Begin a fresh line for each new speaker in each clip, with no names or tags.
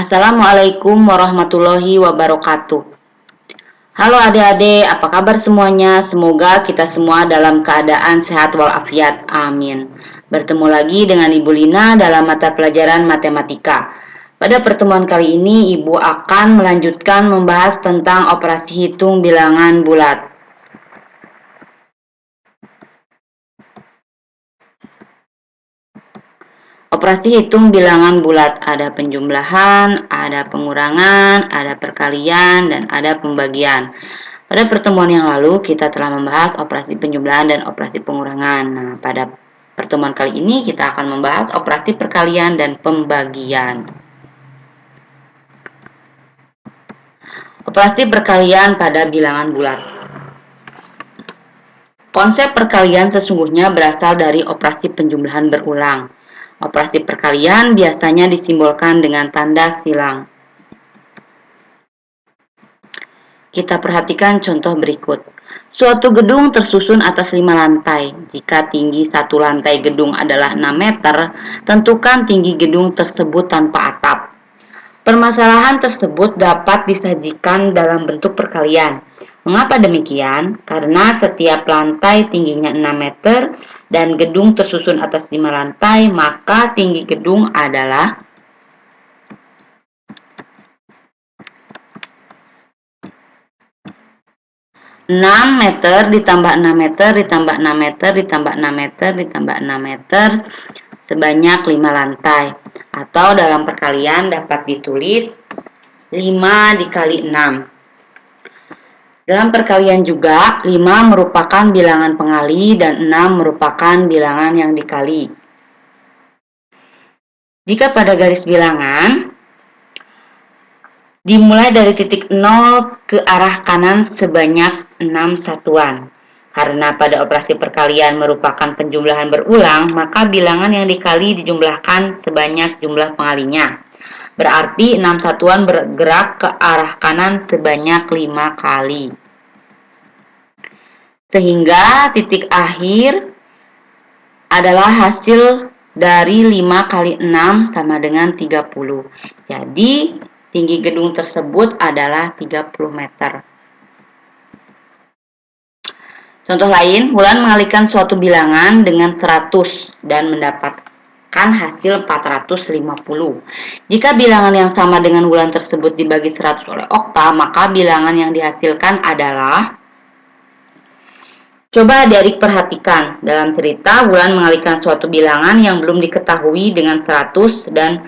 Assalamualaikum warahmatullahi wabarakatuh. Halo adik-adik, apa kabar semuanya? Semoga kita semua dalam keadaan sehat walafiat. Amin. Bertemu lagi dengan Ibu Lina dalam mata pelajaran matematika. Pada pertemuan kali ini, Ibu akan melanjutkan membahas tentang operasi hitung bilangan bulat. Operasi hitung bilangan bulat ada penjumlahan, ada pengurangan, ada perkalian, dan ada pembagian. Pada pertemuan yang lalu kita telah membahas operasi penjumlahan dan operasi pengurangan. Nah, pada pertemuan kali ini kita akan membahas operasi perkalian dan pembagian. Operasi perkalian pada bilangan bulat. Konsep perkalian sesungguhnya berasal dari operasi penjumlahan berulang. Operasi perkalian biasanya disimbolkan dengan tanda silang. Kita perhatikan contoh berikut. Suatu gedung tersusun atas 5 lantai. Jika tinggi satu lantai gedung adalah 6 meter, tentukan tinggi gedung tersebut tanpa atap. Permasalahan tersebut dapat disajikan dalam bentuk perkalian. Mengapa demikian? Karena setiap lantai tingginya 6 meter dan gedung tersusun atas 5 lantai, maka tinggi gedung adalah 6 meter ditambah 6 meter ditambah 6 meter ditambah 6 meter ditambah 6 meter sebanyak 5 lantai. Atau dalam perkalian dapat ditulis 5 dikali 6. Dalam perkalian juga, 5 merupakan bilangan pengali dan 6 merupakan bilangan yang dikali. Jika pada garis bilangan dimulai dari titik 0 ke arah kanan sebanyak 6 satuan. Karena pada operasi perkalian merupakan penjumlahan berulang, maka bilangan yang dikali dijumlahkan sebanyak jumlah pengalinya. Berarti 6 satuan bergerak ke arah kanan sebanyak 5 kali. Sehingga titik akhir adalah hasil dari 5 kali 6 sama dengan 30. Jadi tinggi gedung tersebut adalah 30 meter. Contoh lain, Wulan mengalihkan suatu bilangan dengan 100 dan mendapatkan hasil 450. Jika bilangan yang sama dengan Wulan tersebut dibagi 100 oleh okta, maka bilangan yang dihasilkan adalah... Coba adik-adik perhatikan, dalam cerita Wulan mengalihkan suatu bilangan yang belum diketahui dengan 100 dan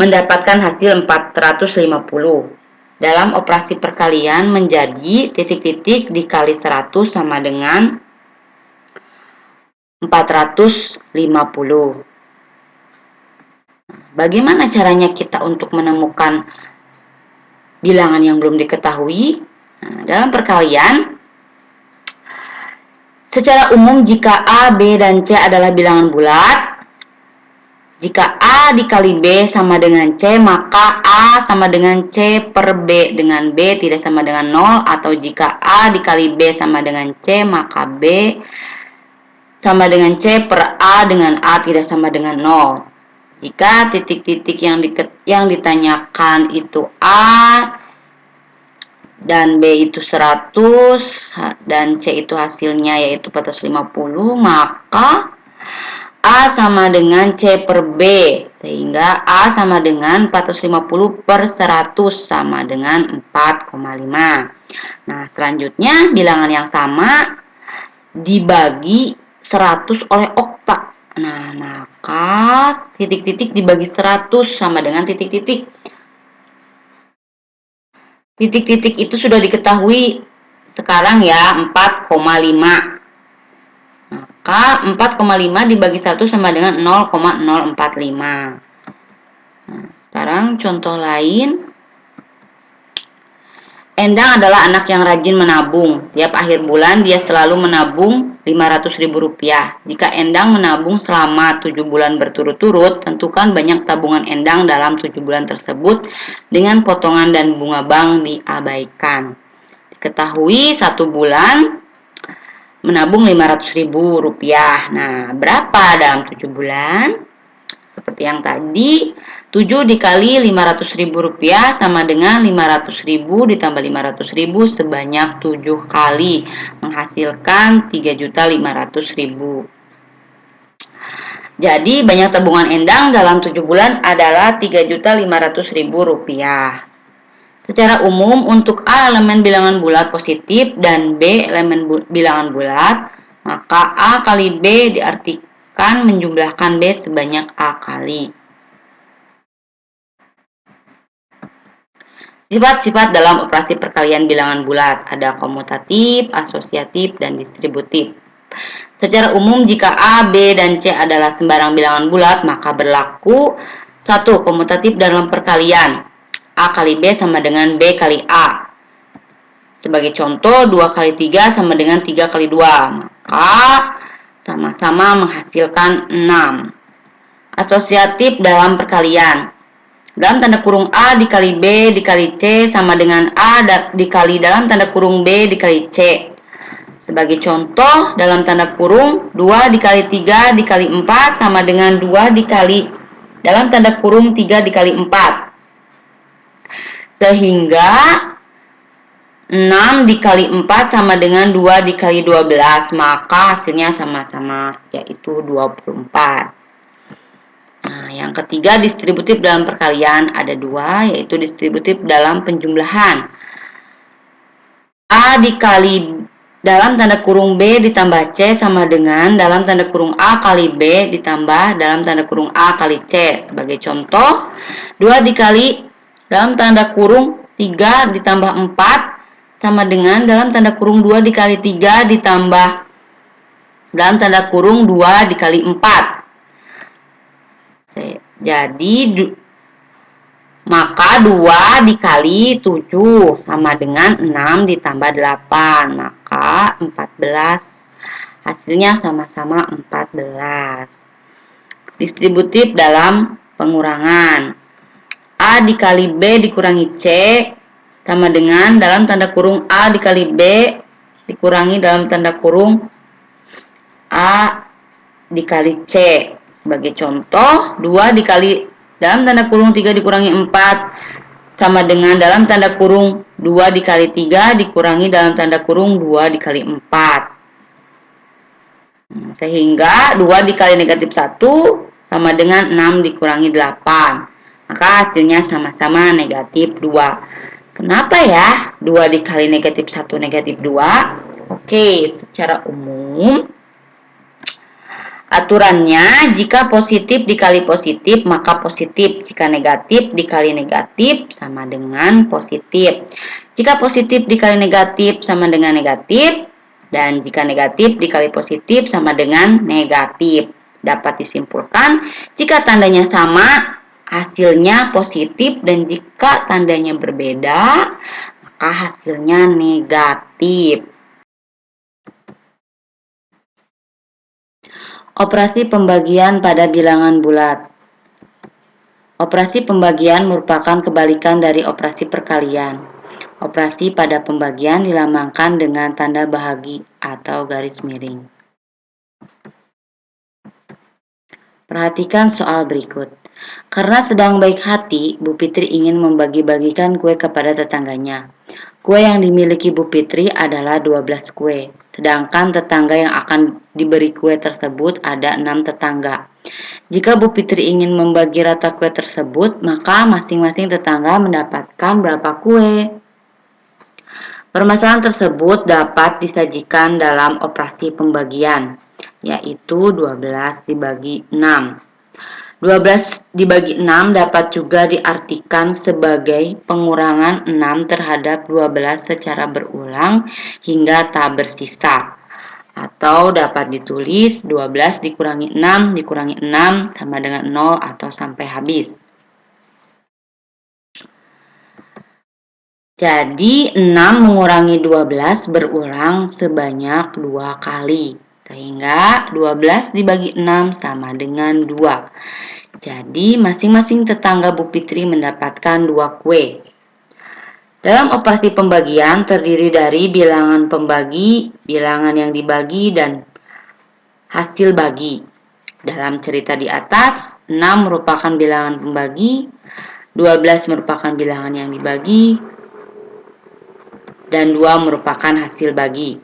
mendapatkan hasil 450. Dalam operasi perkalian menjadi titik-titik dikali 100 sama dengan 450. Bagaimana caranya kita untuk menemukan bilangan yang belum diketahui? Nah, dalam perkalian, secara umum jika A, B, dan C adalah bilangan bulat, jika A dikali B sama dengan C, maka A sama dengan C per B dengan B tidak sama dengan 0. Atau jika A dikali B sama dengan C, maka B sama dengan C per A dengan A tidak sama dengan 0. Jika titik-titik yang ditanyakan itu A dan B itu 100 dan C itu hasilnya yaitu 450, maka A sama dengan C per B, sehingga A sama dengan 450 per 100 sama dengan 4,5. Nah, selanjutnya bilangan yang sama dibagi 100 oleh okta. Nah, maka titik-titik dibagi 100 sama dengan titik-titik. Titik-titik itu sudah diketahui sekarang ya, 4,5. Maka 4,5 dibagi 1 sama dengan 0,045. Nah, sekarang contoh lain. Endang adalah anak yang rajin menabung. Tiap akhir bulan dia selalu menabung Rp500.000. Jika Endang menabung selama 7 bulan berturut-turut, tentukan banyak tabungan Endang dalam 7 bulan tersebut dengan potongan dan bunga bank diabaikan. Diketahui 1 bulan menabung Rp500.000. Nah, berapa dalam 7 bulan? Seperti yang tadi, 7 dikali Rp500.000 sama dengan Rp500.000 ditambah Rp500.000 sebanyak 7 kali, menghasilkan Rp3.500.000. Jadi banyak tabungan Endang dalam 7 bulan adalah Rp3.500.000. Secara umum untuk A elemen bilangan bulat positif dan B elemen bilangan bulat, maka A kali B diartikan menjumlahkan B sebanyak A kali. Sifat-sifat dalam operasi perkalian bilangan bulat ada komutatif, asosiatif, dan distributif. Secara umum jika A, B, dan C adalah sembarang bilangan bulat, maka berlaku 1. Komutatif dalam perkalian. A kali B sama dengan B kali A. Sebagai contoh, 2 kali 3 sama dengan 3 kali 2. Maka sama-sama menghasilkan 6. Asosiatif dalam perkalian. Dalam tanda kurung A dikali B dikali C sama dengan A dikali dalam tanda kurung B dikali C. Sebagai contoh, dalam tanda kurung 2 dikali 3 dikali 4 sama dengan 2 dikali dalam tanda kurung 3 dikali 4. Sehingga 6 dikali 4 sama dengan 2 dikali 12, maka hasilnya sama-sama yaitu 24. Nah, yang ketiga distributif dalam perkalian ada 2, yaitu distributif dalam penjumlahan. A dikali dalam tanda kurung B ditambah C sama dengan dalam tanda kurung A kali B ditambah dalam tanda kurung A kali C. Sebagai contoh, 2 dikali dalam tanda kurung 3 ditambah 4 sama dengan dalam tanda kurung 2 dikali 3 ditambah dalam tanda kurung 2 dikali 4. Jadi maka 2 dikali 7 sama dengan 6 ditambah 8, maka 14. Hasilnya sama-sama 14. Distributif dalam pengurangan. A dikali B dikurangi C sama dengan dalam tanda kurung A dikali B dikurangi dalam tanda kurung A dikali C. Sebagai contoh, 2 dikali dalam tanda kurung 3 dikurangi 4 sama dengan dalam tanda kurung 2 dikali 3 dikurangi dalam tanda kurung 2 dikali 4. Sehingga 2 dikali negatif 1 sama dengan 6 dikurangi 8. Maka hasilnya sama-sama negatif 2. Kenapa ya 2 dikali negatif 1 negatif 2? Oke, secara umum aturannya, jika positif dikali positif, maka positif. Jika negatif dikali negatif, sama dengan positif. Jika positif dikali negatif, sama dengan negatif. Dan jika negatif dikali positif, sama dengan negatif. Dapat disimpulkan, jika tandanya sama, hasilnya positif. Dan jika tandanya berbeda, maka hasilnya negatif. Operasi pembagian pada bilangan bulat. Operasi pembagian merupakan kebalikan dari operasi perkalian. Operasi pada pembagian dilambangkan dengan tanda bahagi atau garis miring. Perhatikan soal berikut. Karena sedang baik hati, Bu Fitri ingin membagi-bagikan kue kepada tetangganya. Kue yang dimiliki Bu Fitri adalah 12 kue. Sedangkan tetangga yang akan diberi kue tersebut ada 6 tetangga. Jika Bu Fitri ingin membagi rata kue tersebut, maka masing-masing tetangga mendapatkan berapa kue? Permasalahan tersebut dapat disajikan dalam operasi pembagian, yaitu 12 dibagi 6. 12 dibagi 6 dapat juga diartikan sebagai pengurangan 6 terhadap 12 secara berulang hingga tak bersisa. Atau dapat ditulis 12 dikurangi 6 dikurangi 6 sama dengan 0 atau sampai habis. Jadi 6 mengurangi 12 berulang sebanyak 2 kali. Sehingga 12 dibagi 6 sama dengan 2. Jadi masing-masing tetangga Bu Fitri mendapatkan 2 kue. Dalam operasi pembagian terdiri dari bilangan pembagi, bilangan yang dibagi, dan hasil bagi. Dalam cerita di atas, 6 merupakan bilangan pembagi, 12 merupakan bilangan yang dibagi, dan 2 merupakan hasil bagi.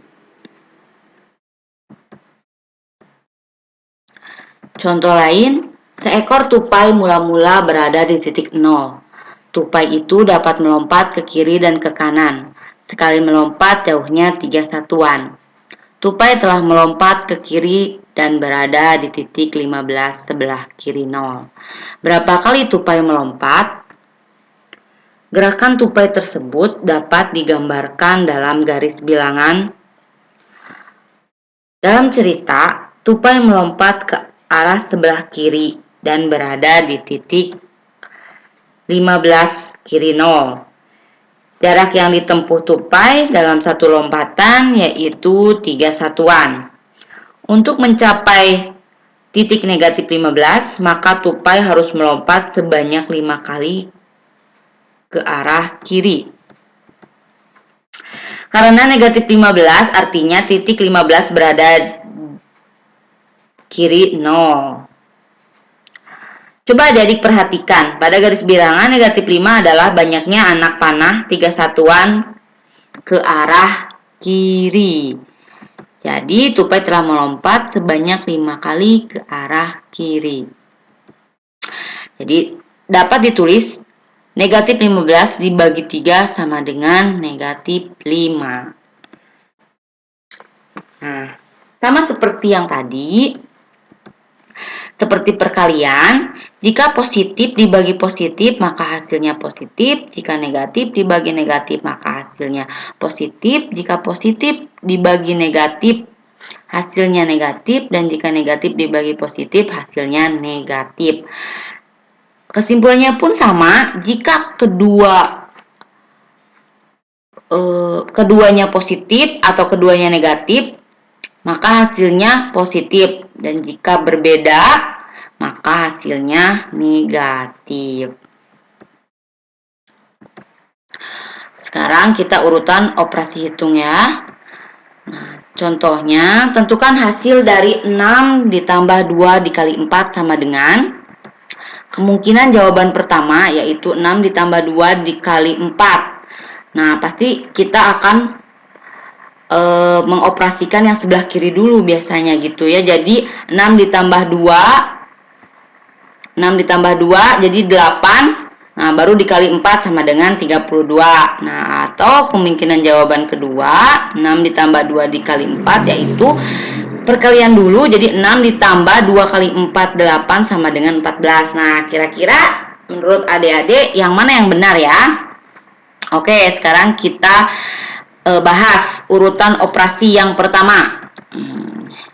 Contoh lain, seekor tupai mula-mula berada di titik 0. Tupai itu dapat melompat ke kiri dan ke kanan. Sekali melompat jauhnya 3 satuan. Tupai telah melompat ke kiri dan berada di titik 15 sebelah kiri 0. Berapa kali tupai melompat? Gerakan tupai tersebut dapat digambarkan dalam garis bilangan. Dalam cerita, tupai melompat ke arah sebelah kiri dan berada di titik 15 kiri 0. Jarak yang ditempuh tupai dalam satu lompatan yaitu 3 satuan. Untuk mencapai titik negatif 15, maka tupai harus melompat sebanyak 5 kali ke arah kiri. Karena negatif 15 artinya titik 15 berada kiri 0. Coba adik perhatikan, pada garis bilangan negatif 5 adalah banyaknya anak panah 3 satuan ke arah kiri. Jadi tupai telah melompat sebanyak 5 kali ke arah kiri. Jadi dapat ditulis negatif 15 dibagi 3 sama dengan negatif 5. Nah, sama seperti yang tadi, seperti perkalian, jika positif dibagi positif maka hasilnya positif, jika negatif dibagi negatif maka hasilnya positif, jika positif dibagi negatif hasilnya negatif, dan jika negatif dibagi positif hasilnya negatif. Kesimpulannya pun sama, jika keduanya positif atau keduanya negatif maka hasilnya positif, dan jika berbeda maka hasilnya negatif. Sekarang kita urutan operasi hitung ya. Nah, contohnya, tentukan hasil dari 6 ditambah 2 dikali 4 sama dengan. Kemungkinan jawaban pertama yaitu 6 ditambah 2 dikali 4. Nah, pasti kita akan mengoperasikan yang sebelah kiri dulu biasanya gitu ya. Jadi 6 ditambah 2 jadi 8. Nah, baru dikali 4 sama dengan 32. Nah, atau kemungkinan jawaban kedua 6 ditambah 2 dikali 4 yaitu perkalian dulu, jadi 6 ditambah 2 kali 4 8 sama dengan 14. Nah, kira-kira menurut adik-adik yang mana yang benar ya? Oke, sekarang kita bahas urutan operasi yang pertama.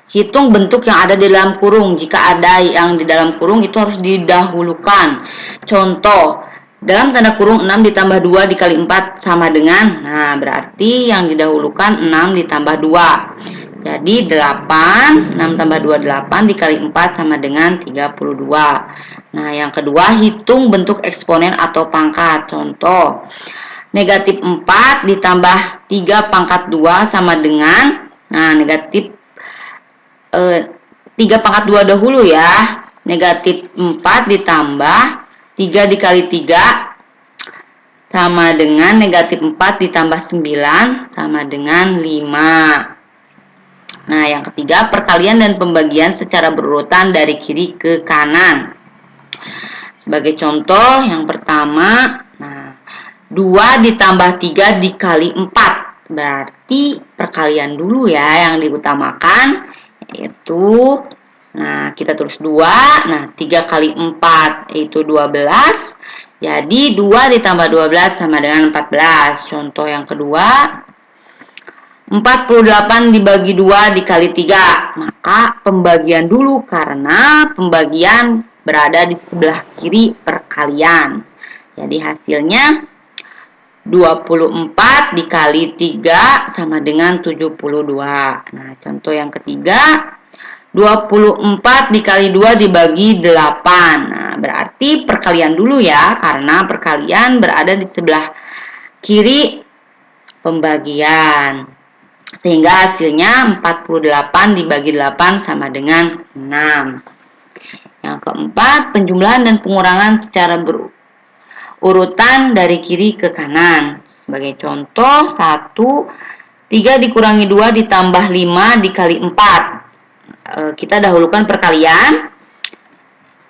Hitung bentuk yang ada di dalam kurung. Jika ada yang di dalam kurung itu harus didahulukan. Contoh, dalam tanda kurung 6 ditambah 2 dikali 4 sama dengan, nah berarti yang didahulukan 6 ditambah 2. Jadi 8, 6 tambah 2 8 dikali 4 sama dengan 32. Nah, yang kedua, hitung bentuk eksponen atau pangkat. Contoh, negatif 4 ditambah 3 pangkat 2 sama dengan, nah negatif 3 pangkat 2 dahulu ya. Negatif 4 ditambah 3 dikali 3 sama dengan negatif 4 ditambah 9 sama dengan 5. Nah, yang ketiga, perkalian dan pembagian secara berurutan dari kiri ke kanan. Sebagai contoh, yang pertama, 2 ditambah 3 dikali 4. Berarti perkalian dulu ya yang diutamakan, yaitu, nah kita tulis 2, nah 3 kali 4 yaitu 12. Jadi 2 ditambah 12 sama dengan 14. Contoh yang kedua, 48 dibagi 2 dikali 3. Maka pembagian dulu karena pembagian berada di sebelah kiri perkalian. Jadi hasilnya 24 dikali 3 sama dengan 72. Nah, contoh yang ketiga, 24 dikali 2 dibagi 8. Nah, berarti perkalian dulu ya, karena perkalian berada di sebelah kiri pembagian. Sehingga hasilnya 48 dibagi 8 sama dengan 6. Yang keempat, penjumlahan dan pengurangan secara berurutan dari kiri ke kanan. Sebagai contoh, 1, 3 dikurangi 2 ditambah 5 dikali 4. Kita dahulukan perkalian.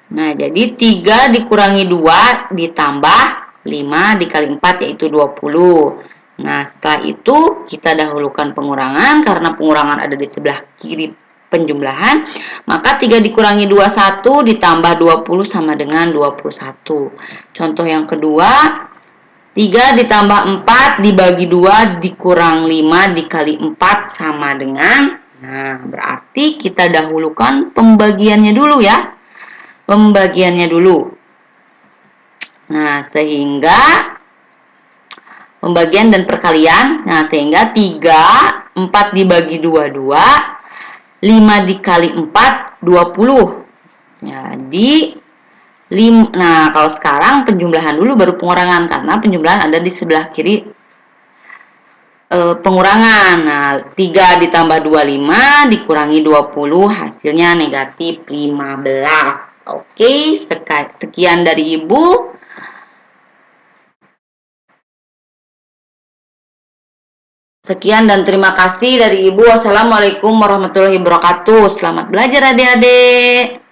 Nah, jadi 3 dikurangi 2 ditambah 5 dikali 4 yaitu 20. Nah, setelah itu kita dahulukan pengurangan karena pengurangan ada di sebelah kiri penjumlahan. Maka 3 dikurangi 21 ditambah 20 sama dengan 21. Contoh yang kedua, 3 ditambah 4 dibagi 2 dikurang 5 dikali 4 sama dengan, nah berarti kita dahulukan pembagiannya dulu ya. Pembagiannya dulu. Nah, sehingga pembagian dan perkalian. Nah, sehingga 3, 4 dibagi 2, 2. 5 dikali 4, 20. Jadi, nah kalau sekarang penjumlahan dulu baru pengurangan. Karena penjumlahan ada di sebelah kiri pengurangan. Nah, 3 ditambah 25 dikurangi 20 hasilnya negatif 15. Oke, sekian dari Ibu. Sekian dan terima kasih dari Ibu. Wassalamualaikum warahmatullahi wabarakatuh. Selamat belajar adik-adik.